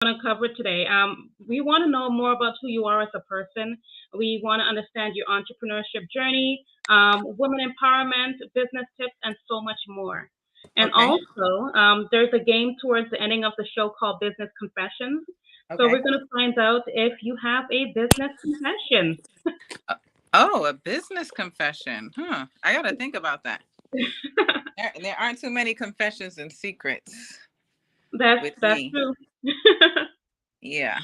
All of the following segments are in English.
Want to cover today. We want to know more about who you are as a person. We want to understand your entrepreneurship journey, women empowerment, business tips, and so much more. And Okay. also, there's a game towards the ending of the show called Business Confessions. So we're Okay. going to find out if you have a business confession. Uh, Oh, a business confession. I got to think about that. There aren't too many confessions and secrets with That's me. true. Yeah.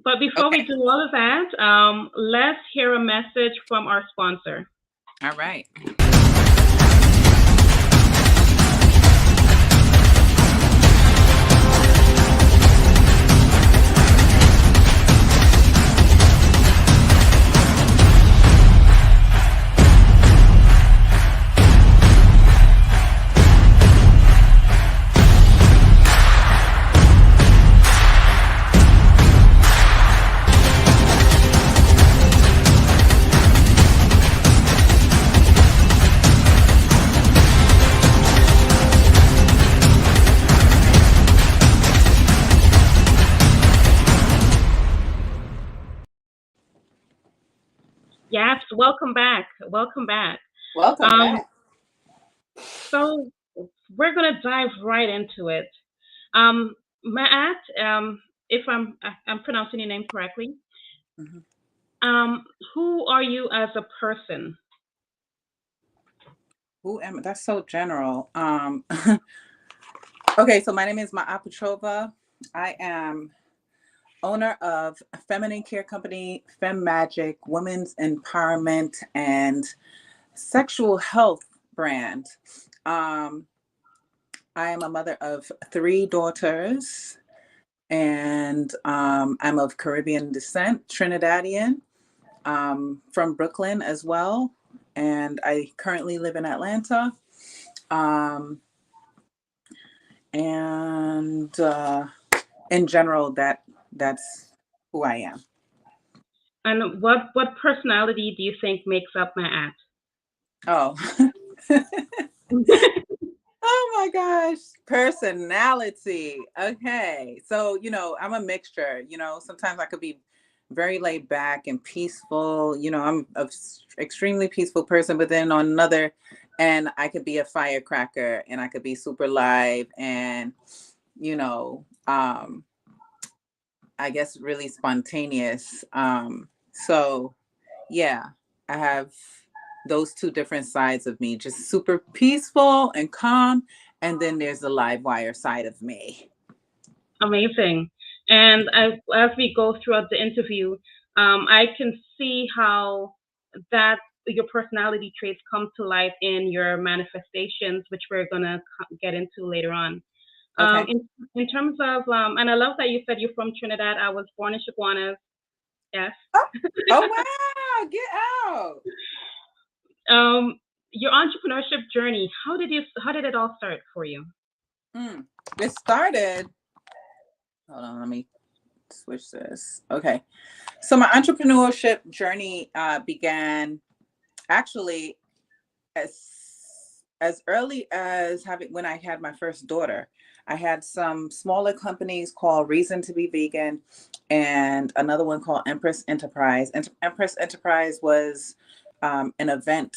But before we Okay. do all of that, let's hear a message from our sponsor. All right. Yes, welcome back. Welcome back. Welcome Um, back. so we're gonna dive right into it. Maat, if I'm pronouncing your name correctly, Mhm. um, who are you as a person? Who am That's so general. Okay, so my name is Maat Petrova. I am owner of a feminine care company, Fem Magic, women's empowerment, and sexual health brand. Um, I am a mother of three daughters, and I'm of Caribbean descent, Trinidadian, from Brooklyn as well. And I currently live in Atlanta. Um, and in general, that's who I am. And what personality do you think makes up Maat? Oh. Oh my gosh, personality. Okay. So, I'm a mixture. Sometimes I could be very laid back and peaceful. I'm an extremely peaceful person, but then on another and I could be a firecracker and I could be super live and, you know, um, I guess really spontaneous. So yeah, I have those two different sides of me, just super peaceful and calm. And then there's the live wire side of me. Amazing. And as we go throughout the interview, I can see how that your personality traits come to light in your manifestations, which we're gonna get into later on. Okay. In terms of, and I love that you said you're from Trinidad. I was born in Chaguanas. Yes. Oh, oh wow, get out. um, your entrepreneurship journey. How did it all start for you? Mm. It started, hold on, let me switch this. Okay. So my entrepreneurship journey began actually as early as having when I had my first daughter. I had some smaller companies called Reason to Be Vegan and another one called Empress Enterprise. And Empress Enterprise was an event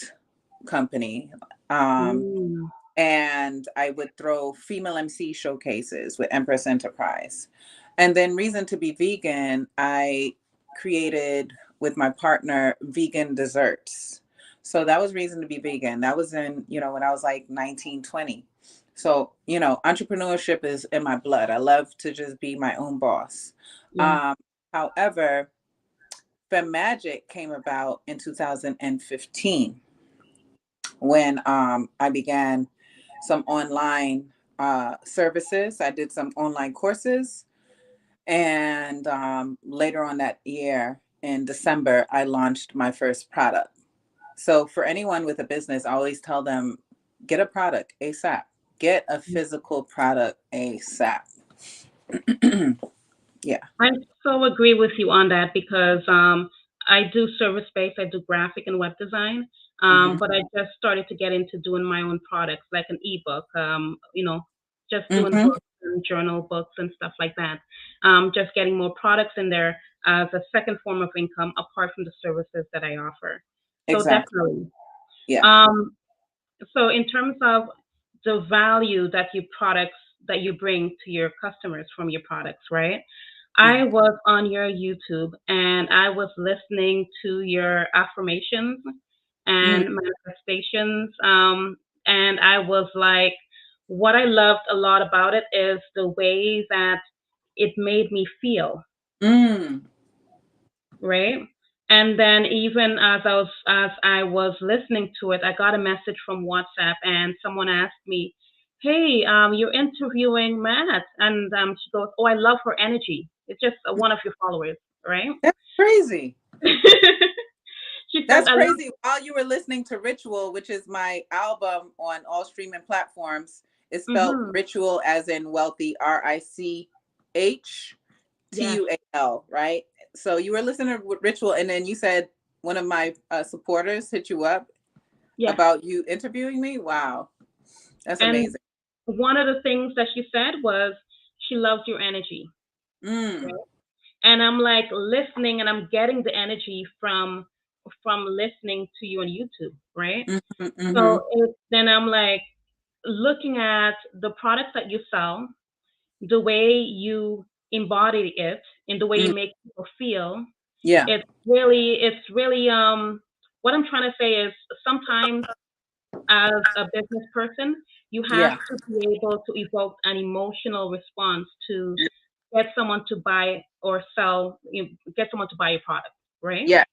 company. Um, Mm, and I would throw female MC showcases with Empress Enterprise. And then Reason to Be Vegan, I created with my partner vegan desserts. So that was Reason to Be Vegan. That was when I was like 19, 20. So, entrepreneurship is in my blood. I love to just be my own boss. yeah. Um, However, Fem Magic came about in 2015 when I began some online services. I did some online courses. And later on that year, in December, I launched my first product. So for anyone with a business, I always tell them get a product ASAP, get a physical product ASAP. Yeah. I so agree with you on that because I do service based, I do graphic and web design, Hmm. but I just started to get into doing my own products like an ebook, just doing Hmm. books and journal books and stuff like that. Just getting more products in there as a second form of income apart from the services that I offer. So Exactly. definitely. Yeah. Um, so in terms of the value that you bring to your customers from your products, right? I Mhm. was on your YouTube and I was listening to your affirmations Mm. and manifestations. And I was like, what I loved a lot about it is the way that it made me feel, Mm. right? And then even as I was listening to it, I got a message from WhatsApp, and someone asked me, "Hey, you're interviewing Matt," and she goes, "Oh, I love her energy. It's just one of your followers, right?" That's crazy. She says, That's "I love." crazy. While you were listening to Ritual, which is my album on all streaming platforms, it's spelled Mm-hmm. Ritual as in wealthy, Yes, RICHTUAL, right? So you were listening to Ritual, and then you said one of my supporters hit you up yes. about you interviewing me. Wow, that's And amazing. one of the things that she said was she loves your energy, Mm. right? And I'm like listening, and I'm getting the energy from listening to you on YouTube, right? Mm-hmm, mm-hmm. So then I'm like looking at the products that you sell, the way you embody it, and the way Mm. you make people feel. Yeah, It's really what I'm trying to say is sometimes as a business person, you have yeah, to be able to evoke an emotional response to get someone to buy or sell, get someone to buy your product, right? yeah,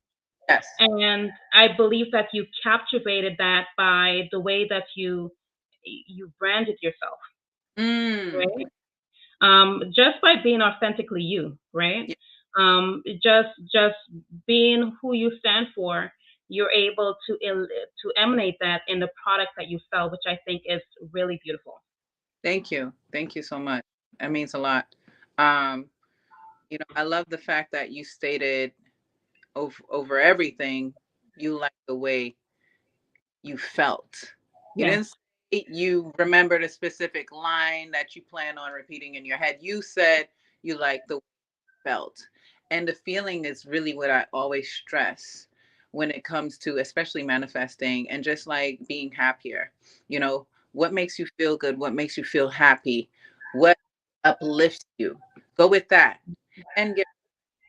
yes. And I believe that you captivated that by the way that you branded yourself, Mm. right? Just by being authentically you, right? Yeah, Just being who you stand for, you're able to emanate that in the product that you sell, which I think is really beautiful. thank you so much. That means a lot. Um, I love the fact that you stated over everything, you like the way you felt. You Yes, didn't say you remembered a specific line that you plan on repeating in your head. You said you like the way you felt. And the feeling is really what I always stress when it comes to especially manifesting and just like being happier. You know, what makes you feel good? What makes you feel happy? What uplifts you? Go with that and get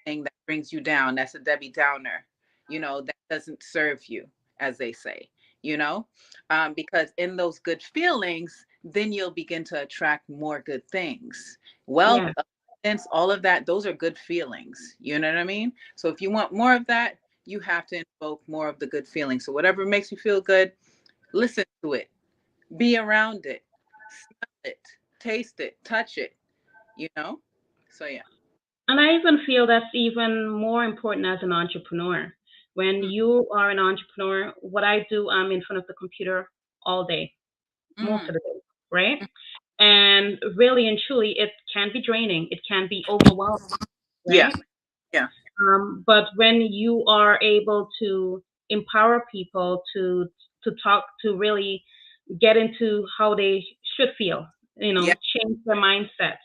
thing that brings you down. That's a Debbie Downer, that doesn't serve you, as they say, because in those good feelings, then you'll begin to attract more good things. Wealth, yes. abundance, all of that, those are good feelings. You know what I mean? So if you want more of that, you have to invoke more of the good feelings. So whatever makes you feel good, listen to it, be around it, smell it, taste it, touch it, you know? So yeah. And I even feel that's even more important as an entrepreneur. When you are an entrepreneur, what I do, I'm in front of the computer all day, most Mm-hmm. of the day, right? And really and truly, it can be draining. It can be overwhelming, Yeah. right? Yeah. But when you are able to empower people to talk to really get into how they should feel, Yeah. change their mindset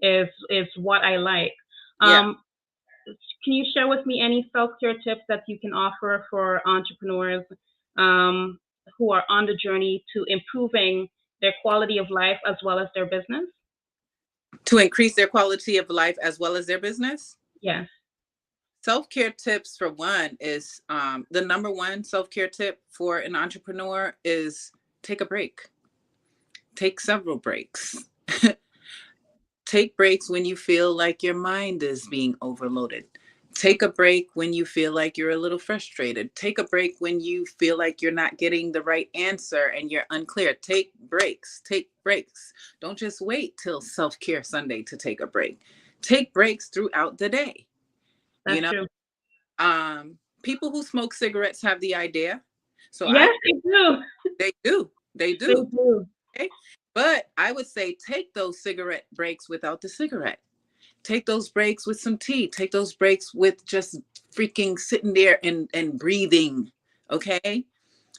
is what I like. Yeah. Um, can you share with me any self-care tips that you can offer for entrepreneurs um, who are on the journey to improving their quality of life as well as their business? To increase their quality of life as well as their business. Yes. Self-care tips for one is the number one self-care tip for an entrepreneur is take a break. Take several breaks. Take breaks when you feel like your mind is being overloaded. Take a break when you feel like you're a little frustrated. Take a break when you feel like you're not getting the right answer and you're unclear. Take breaks. Take breaks. Don't just wait till self care Sunday to take a break. Take breaks throughout the day. You That's know, true. people who smoke cigarettes have the idea. So Yes, they do. they do. They They do. do. Okay. But I would say take those cigarette breaks without the cigarette. Take those breaks with some tea. Take those breaks with just freaking sitting there and breathing. Okay.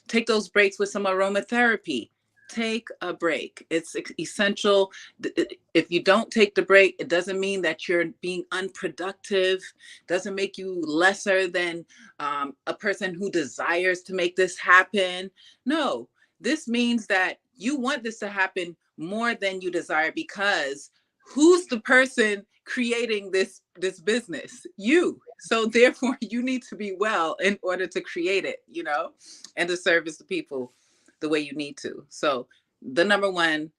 Take those breaks with some aromatherapy. take a break. It's essential. If you don't take the break, it doesn't mean that you're being unproductive, doesn't make you lesser than a person who desires to make this happen. No, this means that you want this to happen more than you desire, because who's the person creating this business? You. So therefore you need to be well in order to create it, and to service the people the way you need to. So the number one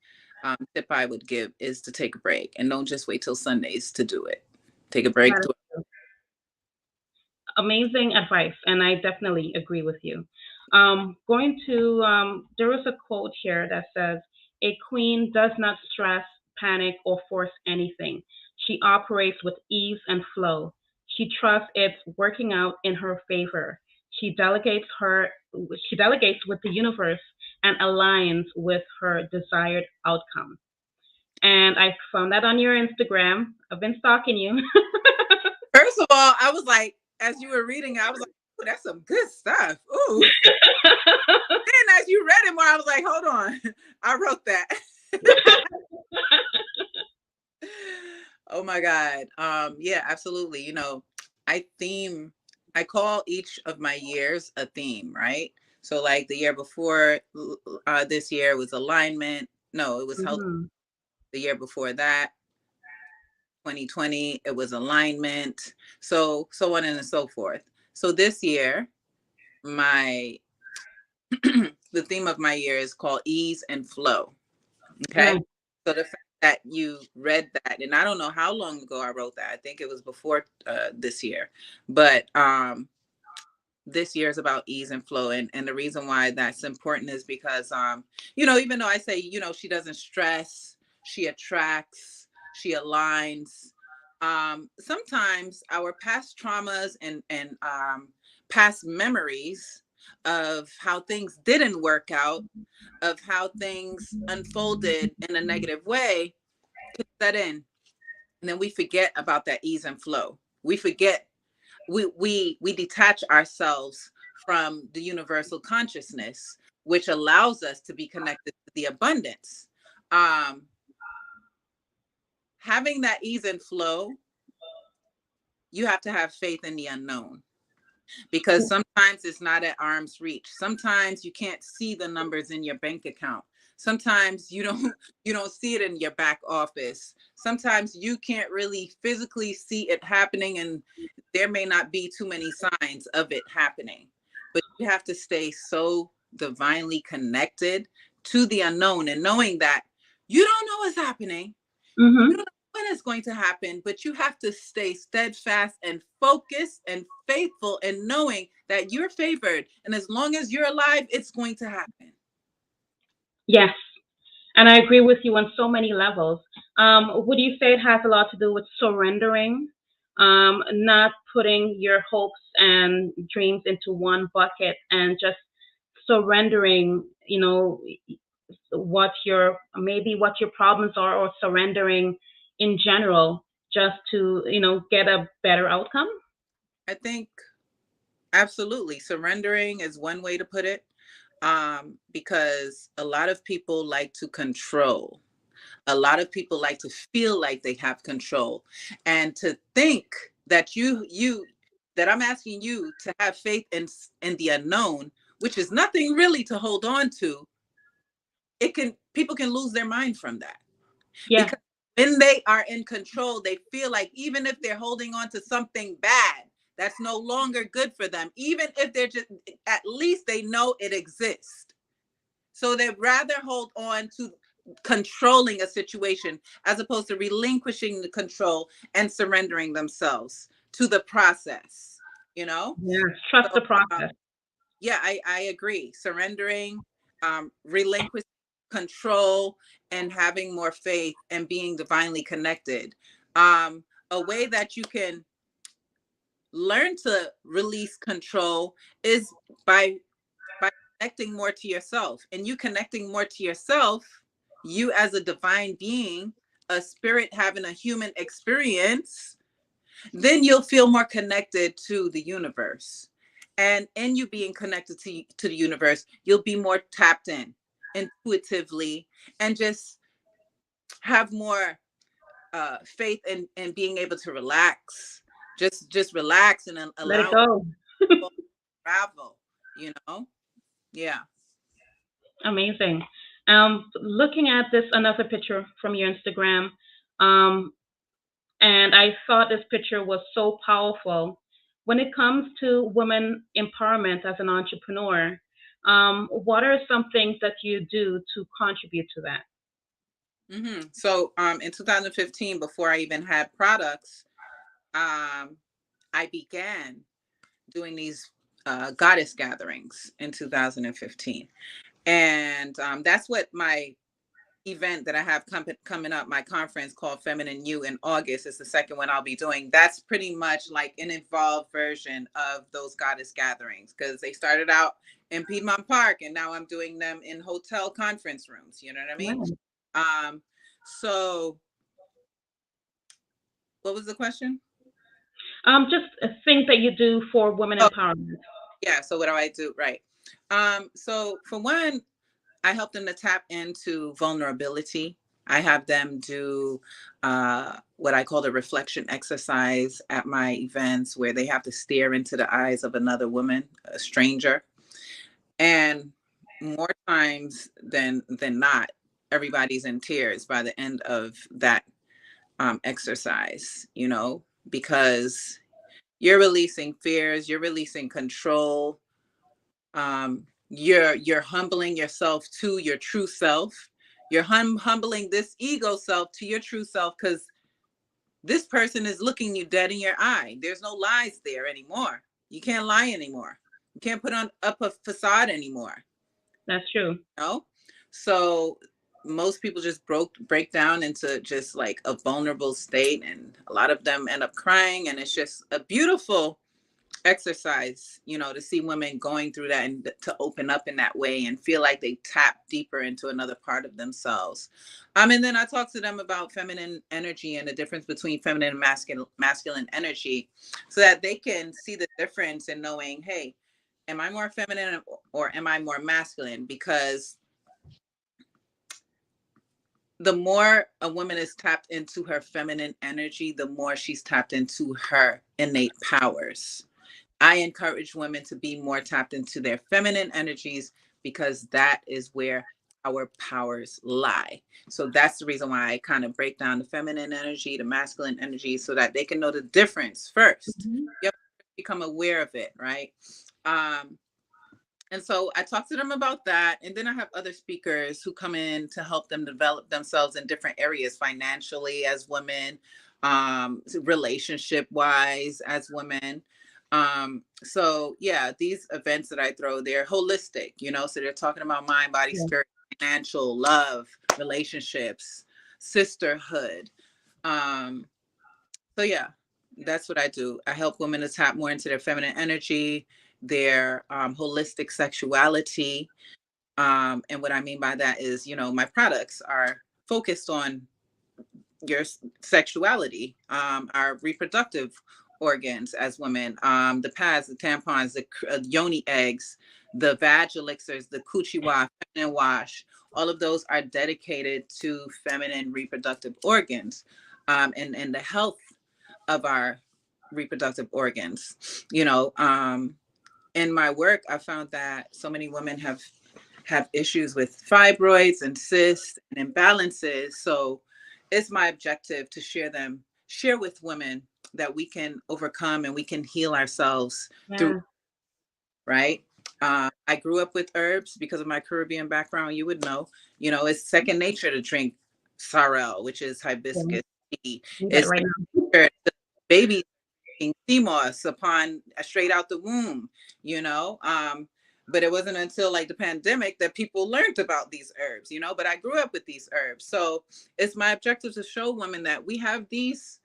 tip I would give is to take a break, and don't just wait till Sundays to do it. Take a break. That is amazing advice, and I definitely agree with you. Going to There is a quote here that says, "A queen does not stress, panic, or force anything. She operates with ease and flow. She trusts it's working out in her favor. She delegates her she delegates with the universe and aligns with her desired outcome." And I found that on your Instagram. I've been stalking you. First of all, I was like, as you were reading, I was like, "Ooh, that's some good stuff." Ooh. Then as you read it more, I was like, hold on. I wrote that. Oh my God. Yeah, absolutely. I theme, I call each of my years a theme, right? So like the year before this year was alignment. No, it was health. Mhm. The year before that, 2020, it was alignment. So on and so forth. So this year, my the theme of my year is called ease and flow. Okay. Nice. So the fact that you read that, and I don't know how long ago I wrote that. I think it was before this year, but this year is about ease and flow, and the reason why that's important is because even though I say she doesn't stress, she attracts, she aligns. Sometimes our past traumas and past memories of how things didn't work out, of how things unfolded in a negative way, could set in, and then we forget about that ease and flow. We forget, we detach ourselves from the universal consciousness, which allows us to be connected to the abundance. um Having that ease and flow, you have to have faith in the unknown, because sometimes it's not at arm's reach. Sometimes you can't see the numbers in your bank account. Sometimes you don't see it in your back office. Sometimes you can't really physically see it happening, and there may not be too many signs of it happening. But you have to stay so divinely connected to the unknown, and knowing that you don't know what's happening. You Mhm. don't know when it's going to happen, but you have to stay steadfast and focused and faithful, and knowing that you're favored. And as long as you're alive, it's going to happen. Yes, and I agree with you on so many levels. Would you say it has a lot to do with surrendering, not putting your hopes and dreams into one bucket, and just surrendering, what your problems are, or surrendering in general, just to get a better outcome? I think absolutely surrendering is one way to put it, because a lot of people like to control. A lot of people like to feel like they have control, and to think that that I'm asking you to have faith in the unknown, which is nothing really to hold on to. It can People can lose their mind from that, Yeah. because when they are in control, they feel like even if they're holding on to something bad, that's no longer good for them. Even if they're just, at least they know it exists. So they'd rather hold on to controlling a situation, as opposed to relinquishing the control and surrendering themselves to the process, you know? Yes, trust So, the process. yeah, I agree. Surrendering, relinquishing control, and having more faith and being divinely connected. A way that you can learn to release control is by by connecting more to yourself. And you connecting more to yourself, you as a divine being, a spirit having a human experience, then you'll feel more connected to the universe. And in you being connected to the universe, you'll be more tapped in. intuitively, and just have more faith in being able to relax, just relax and Let it allow go. people to travel, you know. Yeah. Amazing. Looking at this another picture from your Instagram, um, and I thought this picture was so powerful. When it comes to women empowerment as an entrepreneur, what are some things that you do to contribute to that? So in 2015, before I even had products, I began doing these goddess gatherings in 2015. And that's what my event that I have coming up, my conference called Feminine You in August, is the second one I'll be doing. That's pretty much like an evolved version of those goddess gatherings, because they started out in Piedmont Park and now I'm doing them in hotel conference rooms. You know what I mean? Wow. Um, so what was the question? Just things that you do for women Oh, empowerment. yeah. So what do I do? Right. So for one, I help them to tap into vulnerability. I have them do what I call the reflection exercise at my events, where they have to stare into the eyes of another woman, a stranger. And more times than not, everybody's in tears by the end of that exercise, because you're releasing fears, you're releasing control, you're humbling yourself to your true self. You're humbling this ego self to your true self, because this person is looking you dead in your eye. There's no lies there anymore. You can't lie anymore. You can't put on up a facade anymore. That's true. No. So most people just break down into just like a vulnerable state, and a lot of them end up crying, and it's just a beautiful exercise, to see women going through that and to open up in that way and feel like they tap deeper into another part of themselves. And then I talk to them about feminine energy and the difference between feminine and masculine energy, so that they can see the difference in knowing, hey, am I more feminine or am I more masculine? Because the more a woman is tapped into her feminine energy, the more she's tapped into her innate powers. I encourage women to be more tapped into their feminine energies, because that is where our powers lie. So that's the reason why I kind of break down the feminine energy, the masculine energy, so that they can know the difference first. Mhm. You have to become aware of it, right? Um, and so I talk to them about that. And then I have other speakers who come in to help them develop themselves in different areas, financially as women, relationship wise as women. So yeah, these events that I throw, they're holistic, so they're talking about mind, body, Yeah. spirit, financial, love, relationships, sisterhood. Um, so yeah, that's what I do. I help women to tap more into their feminine energy, their holistic sexuality. And what I mean by that is, my products are focused on your sexuality, our reproductive organs as women, the pads, the tampons, the yoni eggs, the vag elixirs, the coochie wash, feminine wash. All of those are dedicated to feminine reproductive organs, and the health of our reproductive organs. In my work, I found that so many women have issues with fibroids and cysts and imbalances. So it's my objective to share with women that we can overcome and we can heal ourselves through, Yeah. right? I grew up with herbs because of my Caribbean background. You would know, it's second nature to drink sorrel, which is Yeah. hibiscus tea. Do that It's right now. second nature to babies drinking sea moss upon straight out the womb, you know. But it wasn't until like the pandemic that people learned about these herbs, But I grew up with these herbs, so it's my objective to show women that we have these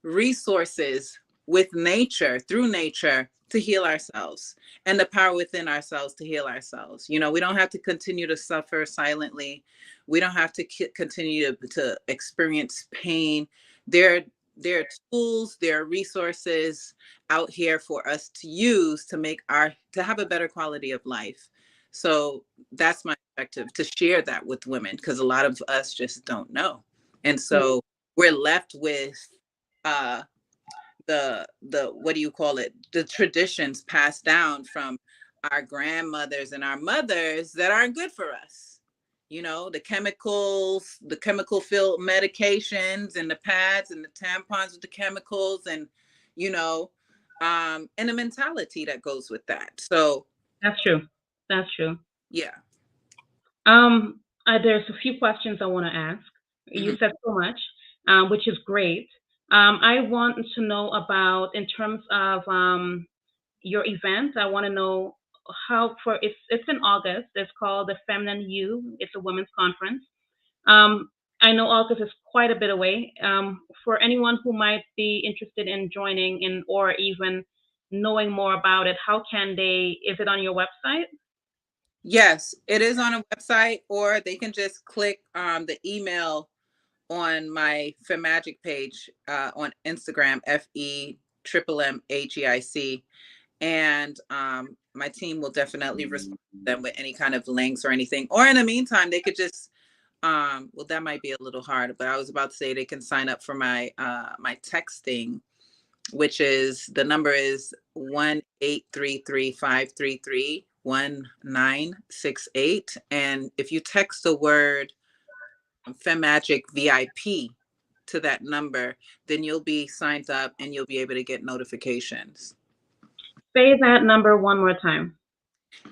resources with nature, through nature, to heal ourselves, and the power within ourselves to heal ourselves. We don't have to continue to suffer silently. We don't have to continue to experience pain. There, there are tools, there are resources out here for us to use to have a better quality of life. So that's my perspective to share that with women, because a lot of us just don't know. And so we're left with uh the what do you call it, the traditions passed down from our grandmothers and our mothers that aren't good for us. You know, the chemicals, the chemical filled medications and the pads and the tampons with the chemicals, and you know, and the mentality that goes with that. So That's true. That's true. yeah. There's a few questions I want to ask. You Mhm. said so much, which is great. I want to know about, in terms of your event. I want to know how, for it's in August. It's called the Feminine You. It's a women's conference. Um, I know August is quite a bit away. For anyone who might be interested in joining in, or even knowing more about it, how can they? Is it on your website? Yes, it is on a website, or they can just click the email on my Femagic page on Instagram, FEMMHEIC, and my team will definitely respond to them with any kind of links or anything. Or in the meantime, they could just well, that might be a little hard, but I was about to say they can sign up for my texting, which is, the number is 1-833-533-1968. And if you text the word Femagic VIP to that number, then you'll be signed up and you'll be able to get notifications. Say that number one more time.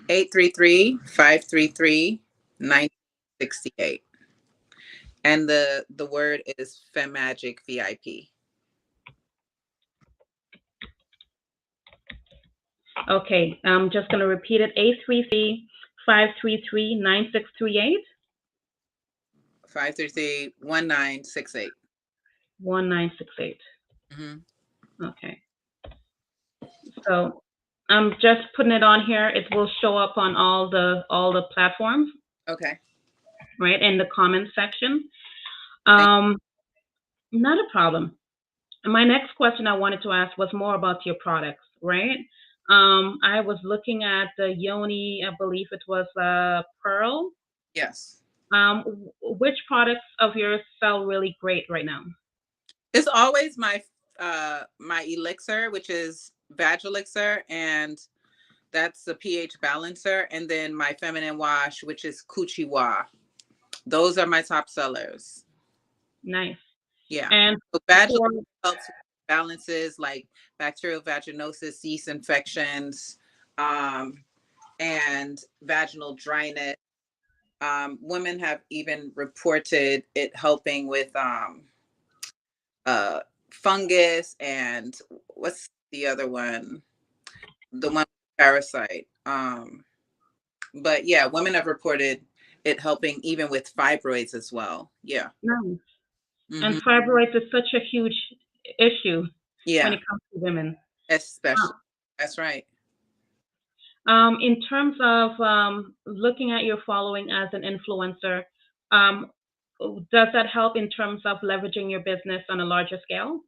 833-533-1968. And the word is Femagic VIP. Okay, I'm just going to repeat it: 833-533-9638. 533-1968. 1968. Mm-hmm. Okay. So I'm just putting it on here. It will show up on all the platforms, Okay. right, in the comment section. Thank Um, Not a problem. My next question I wanted to ask was more about your products, right? I was looking at the Yoni, I believe it was Pearl. Yes. Which products of yours sell really great right now? It's always my elixir, which is Vag Elixir, and that's the pH balancer, and then my feminine wash, which is Coochie Wa. Those are my top sellers. Nice. Yeah. And So Vag for helps with balances like bacterial vaginosis, yeast infections, um, and vaginal dryness. Women have even reported it helping with uh, fungus, and what's the other one? The one parasite. But yeah, women have reported it helping even with fibroids as well. Yeah. nice. And Hmm. fibroids is such a huge issue when Yeah, it comes to women. especially. That's right. In terms of looking at your following as an influencer, um, does that help in terms of leveraging your business on a larger scale?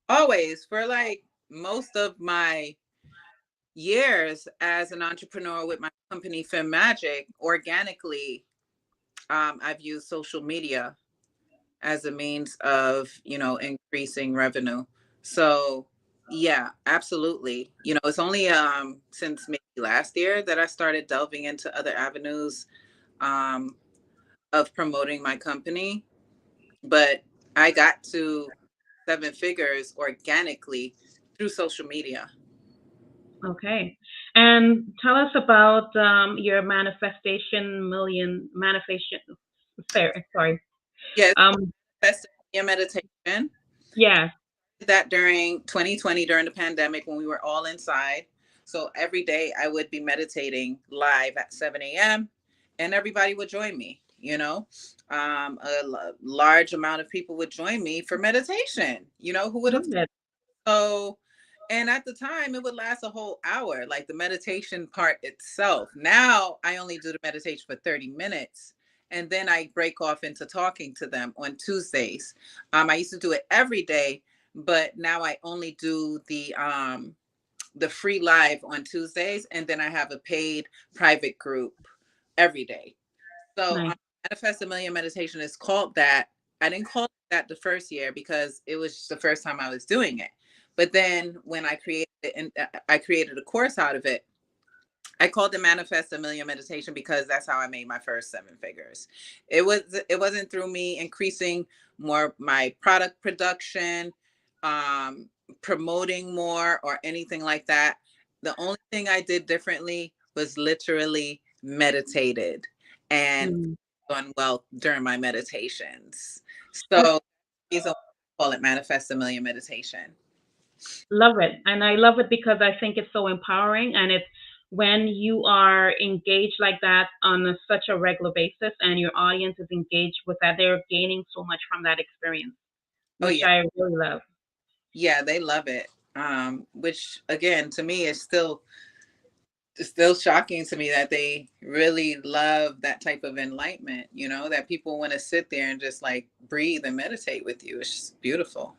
Always, for like most of my years as an entrepreneur with my company Fem Magic, organically, I've used social media as a means of, increasing revenue. So yeah, absolutely. It's only since maybe last year that I started delving into other avenues um of promoting my company, but I got to seven figures organically through social media. Okay. And tell us about your manifestation million manifestation. Sorry. Yes, Um, meditation. yeah, That during 2020, during the pandemic, when we were all inside. So every day I would be meditating live at 7 a.m. and everybody would join me. Large amount of people would join me for meditation. Who would have? love it. So, and at the time, it would last a whole hour, like the meditation part itself. Now I only do the meditation for 30 minutes. And then I break off into talking to them on Tuesdays. I used to do it every day, but now I only do the free live on Tuesdays, and then I have a paid private group every day. So Nice. Manifest a Million meditation is called that. I didn't call it that the first year because it was the first time I was doing it. But then when I created it, and I created a course out of it, I called it Manifest a Million meditation because that's how I made my first seven figures. It wasn't through me increasing more my product production, um, promoting more or anything like that. The only thing I did differently was literally meditated and Mm. on wealth during my meditations. I So is a call it Manifest a Million meditation. love it. And I love it because I think it's so empowering. And it's when you are engaged like that on such a regular basis and your audience is engaged with that, they're gaining so much from that experience, Oh which yeah. I really love. Yeah, they love it. Which again to me is still it's still shocking to me that they really love that type of enlightenment, that people want to sit there and just like breathe and meditate with you. It's just beautiful.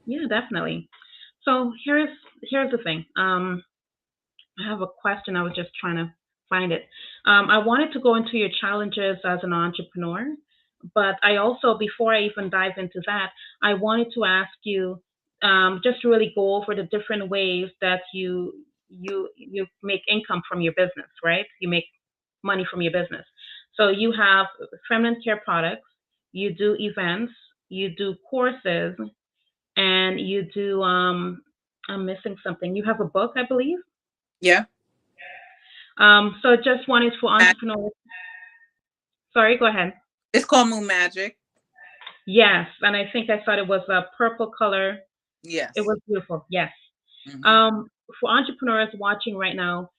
Yeah, definitely. So here's the thing. I have a question. I was just trying to find it. I wanted to go into your challenges as an entrepreneur, but I also, before I even dive into that, I wanted to ask you just to really go over the different ways that you make income from your business, right? You make money from your business. So you have feminine care products, you do events, you do courses, and you do. I'm missing something. You have a book, I believe. Yeah. So just wanted for entrepreneurs. Sorry, go ahead. It's called Moon Magic. Yes, and I think I thought it was a purple color. It Yes. was beautiful. Yes. Hmm. Um, for entrepreneurs watching right now,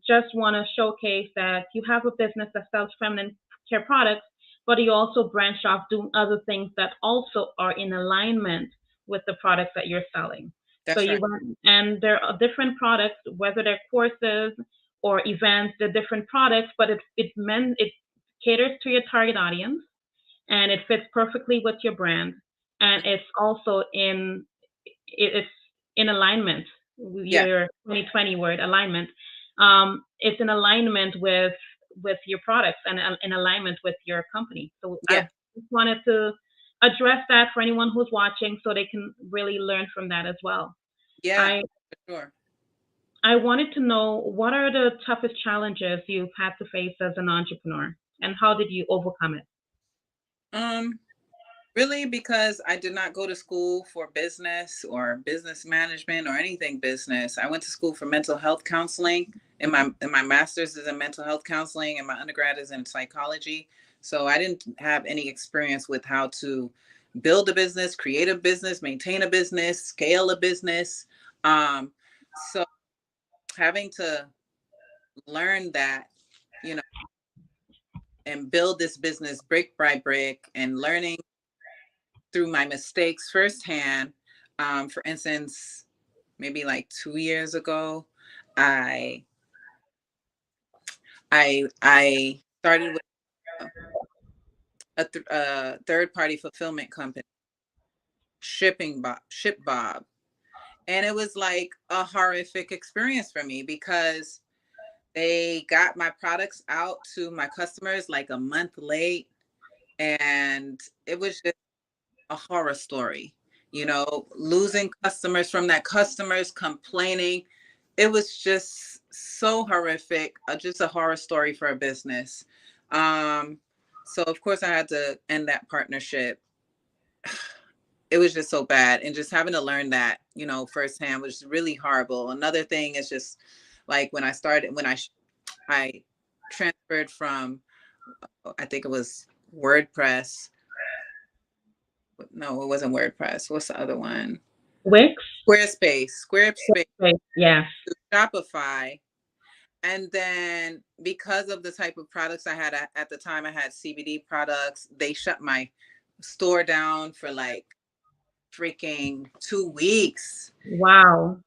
just want to showcase that you have a business that sells feminine care products, but you also branch off doing other things that also are in alignment with the products that you're selling. So That's you right. want, and there are different products, whether they're courses or events, they're different products, but it caters to your target audience and it fits perfectly with your brand, and it's also it's in alignment. Yeah. Your 2020 word alignment. It's in alignment with your products and in alignment with your company. So I Yeah. just wanted to address that for anyone who's watching, so they can really learn from that as well. Yeah. I For sure. I wanted to know, what are the toughest challenges you've had to face as an entrepreneur, and how did you overcome it? Um, Really, because I did not go to school for business or business management or anything business. I went to school for mental health counseling, and my master's is in mental health counseling, and my undergrad is in psychology. So I didn't have any experience with how to build a business, create a business, maintain a business, scale a business. So having to learn that, you know, and build this business brick by brick, and learning through my mistakes firsthand. For instance, maybe like 2 years ago, I I started with a third party fulfillment company, Ship Bob, and it was like a horrific experience for me because they got my products out to my customers like a month late, and it was just a horror story. Losing customers from that, customers complaining. It was just so horrific, just a horror story for a business. Um, so of course I had to end that partnership. It was just so bad, and just having to learn that, firsthand was really horrible. Another thing is just like when I transferred from, I think it was WordPress. No, it wasn't WordPress. What's the other one? Wix? Squarespace Wix, yes. to Shopify. And then because of the type of products I had at the time, I had CBD products. They shut my store down for like freaking 2 weeks, Wow.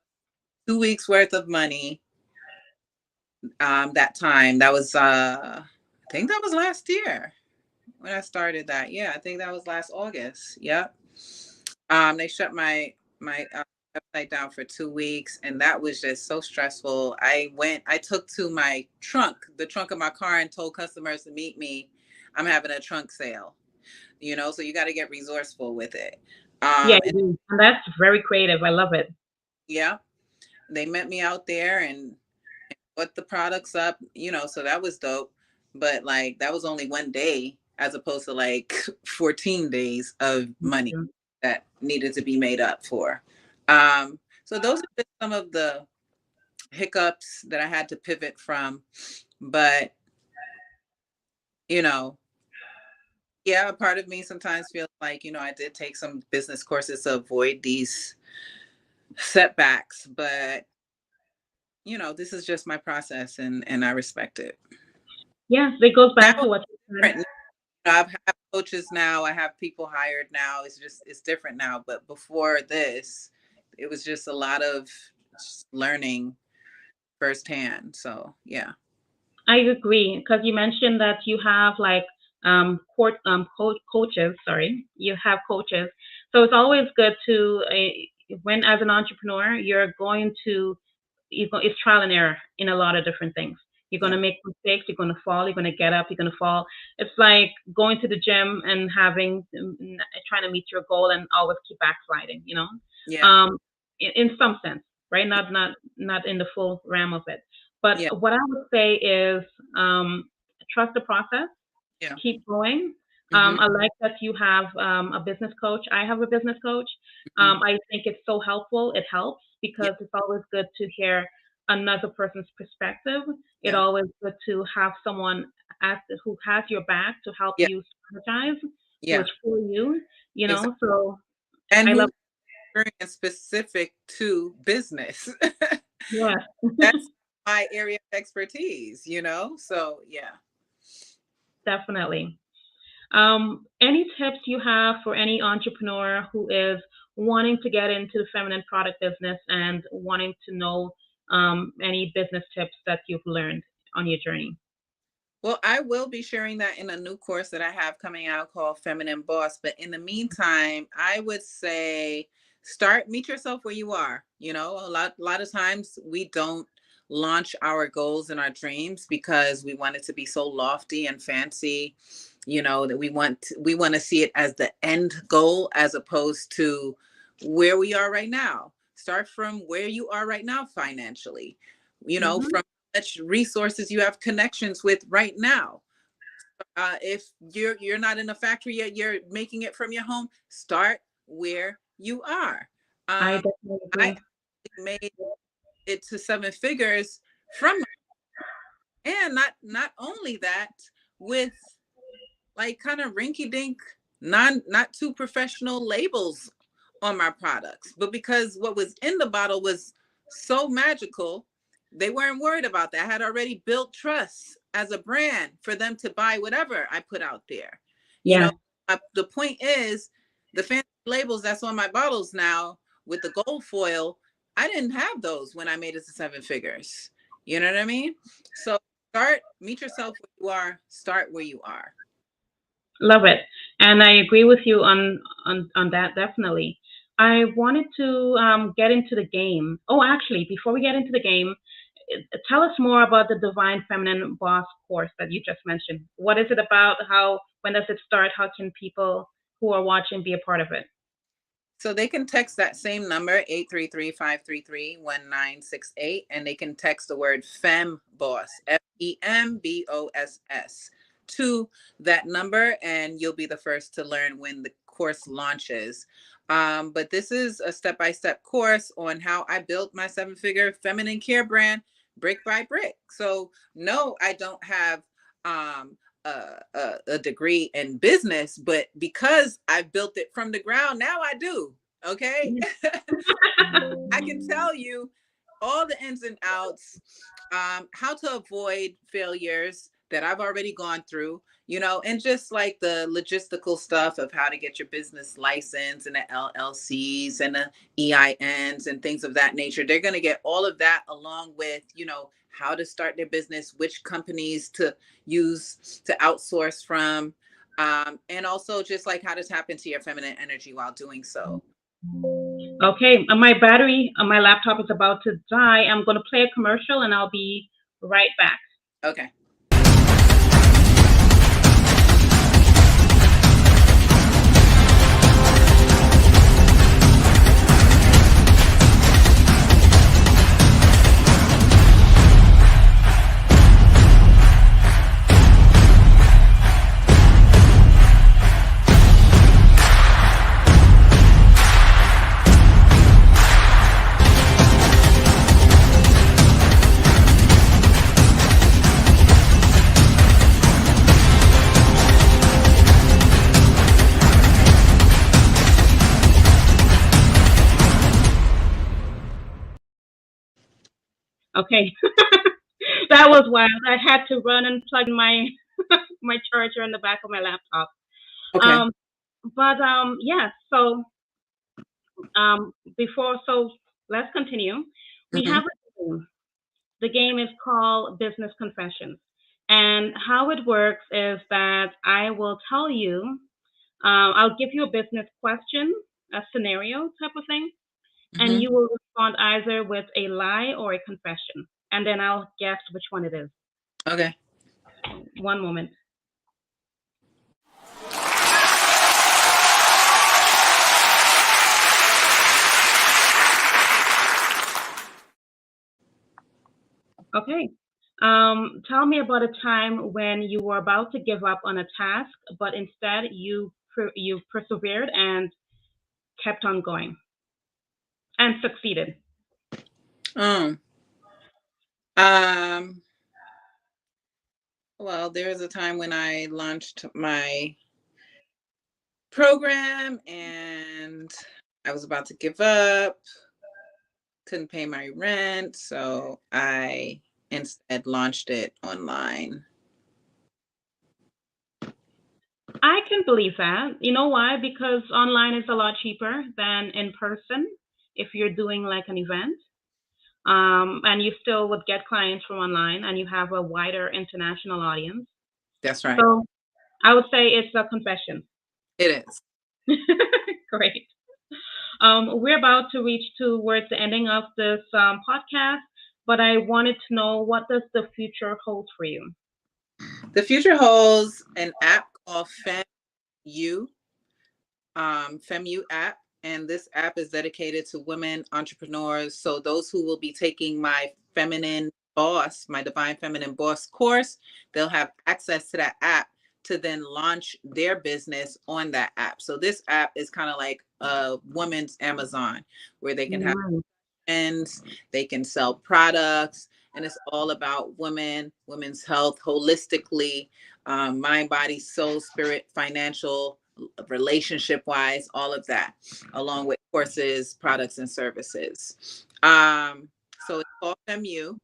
2 weeks worth of money. That time, that was, I think that was last year when I started that. Yeah, I think that was last August. Yep. They shut my website down for 2 weeks, and that was just so stressful. I took to my the trunk of my car, and told customers to meet me. I'm having a trunk sale, so you got to get resourceful with it. Yeah, And you do. And that's very creative. I love it. yeah, they met me out there and put the products up, so that was dope. But like, that was only one day as opposed to like 14 days of money Mhm. that needed to be made up for. So those are just some of the hiccups that I had to pivot from. But, you know, yeah, a part of me sometimes feels like, I did take some business courses to avoid these setbacks, but this is just my process, and I respect it. Yeah, it goes Now back to it's what you said. different. I've had coaches now, I have people hired now. It's different now. But before this, it was just a lot of learning firsthand. So yeah. I agree because you mentioned that you have like coaches. Sorry, you have coaches. So it's always good to when as an entrepreneur you're going to it's trial and error in a lot of different things. You're going Yeah. to make mistakes. You're going to fall. You're going to get up. You're going to fall. It's like going to the gym and trying to meet your goal and always keep backsliding. Yeah. Um, in some sense, right? Not in the full realm of it. But Yeah. what I would say is um, trust the process, Yeah. keep going. Hmm. I like that you have a business coach. I have a business coach. Hmm. I think it's so helpful. It helps Yeah. because it's always good to hear another person's perspective. It's Yeah. always good to have someone who has your back to help Yeah. you strategize, who Yeah. is for you. Exactly. So And I love. who's experience specific to business. Yes, That's my area of expertise. So yeah. definitely. Any tips you have for any entrepreneur who is wanting to get into the feminine product business and wanting to know any business tips that you've learned on your journey? Well, I will be sharing that in a new course that I have coming out called Feminine Boss. But in the meantime, I would say meet yourself where you are. A lot of times we don't launch our goals and our dreams because we want it to be so lofty and fancy, that we want to see it as the end goal as opposed to where we are right now. Start from where you are right now financially, Hmm. from much resources you have connections with right now. If you're not in a factory yet, you're making it from your home. Start where you are. I Um, definitely I agree. made it to seven figures from, and not only that, with like kind of rinky dink, not too professional labels on my products. But because what was in the bottle was so magical, they weren't worried about that. I had already built trust as a brand for them to buy whatever I put out there. You know, Yeah, the point is the fancy labels that's on my bottles now with the gold foil, I didn't have those when I made it to seven figures. You know what I mean? So meet yourself where you are, start where you are. love it. And I agree with you on that definitely. I wanted to get into the game. Oh, actually, before we get into the game, tell us more about the Divine Feminine Boss course that you just mentioned. What is it about? When does it start? How can people who are watching be a part of it? So they can text that same number, 833-533-1968, and they can text the word FEMBOSS, FEMBOSS, to that number, and you'll be the first to learn when the course launches. But this is a step-by-step course on how I built my seven-figure feminine care brand brick by brick. So no, I don't have a degree in business, but because I built it from the ground, now I do. Okay. I can tell you all the ins and outs, how to avoid failures that I've already gone through, and just like the logistical stuff of how to get your business license and the LLCs and the EINs and things of that nature. They're going to get all of that along with, how to start their business, which companies to use to outsource from, and also just like how to tap into your feminine energy while doing so. Okay, my battery on my laptop is about to die. I'm going to play a commercial and I'll be right back. Okay. Okay, that was wild. I had to run and plug my my charger in the back of my laptop. Okay. Um, but yeah. Before let's continue. We Hmm. have a game. The game is called Business Confessions, and how it works is that I will tell you. I'll give you a business question, a scenario type of thing, and Hmm. you will respond either with a lie or a confession, and then I'll guess which one it is. Okay. One moment. Okay. Tell me about a time when you were about to give up on a task, but instead you persevered and kept on going and succeeded. Um, um, well, there was a time when I launched my program and I was about to give up, couldn't pay my rent, so I instead launched it online. I can believe that. You know why? Because online is a lot cheaper than in person if you're doing like an event. And you still would get clients from online and you have a wider international audience. That's right. So I would say it's a confession. It is. Great. We're about to reach towards the ending of this podcast, but I wanted to know what does the future hold for you? The future holds an app called FemU, FemU app, and this app is dedicated to women entrepreneurs. So those who will be taking my feminine boss, my divine feminine boss course, they'll have access to that app to then launch their business on that app. So this app is kind of like a woman's Amazon where they can have Nice. friends, they can sell products, and it's all about women's health holistically, mind, body, soul, spirit, financial, relationship wise, all of that, along with courses, products, and services. So it's called FemU.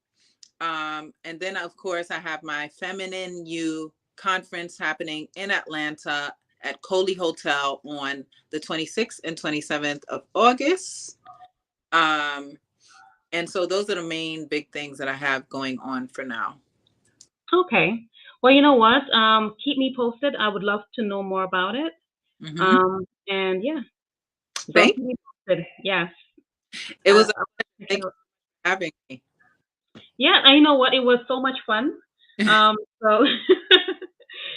And then, of course, I have my Feminine You conference happening in Atlanta at Coley Hotel on the 26th and 27th of August. Um, and so those are the main big things that I have going on for now. Okay. Well, you know what? Keep me posted. I would love to know more about it. Hmm. And yeah, so Thank keep me posted. Yes. It was a Appreciate thank you it. for having me. Yeah, and you know what? It was so much fun. So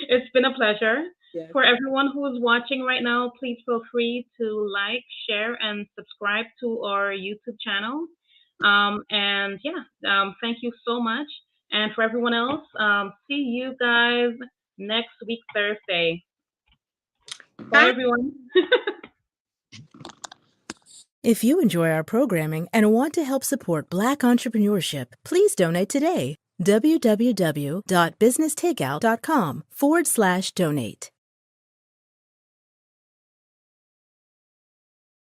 it's been a pleasure. Yes. For everyone who is watching right now, please feel free to like, share, and subscribe to our YouTube channel. And yeah, thank you so much. And for everyone else, see you guys next week, Thursday. Bye, Hi. everyone. If you enjoy our programming and want to help support Black entrepreneurship, please donate today. www.businesstakeout.com/donate.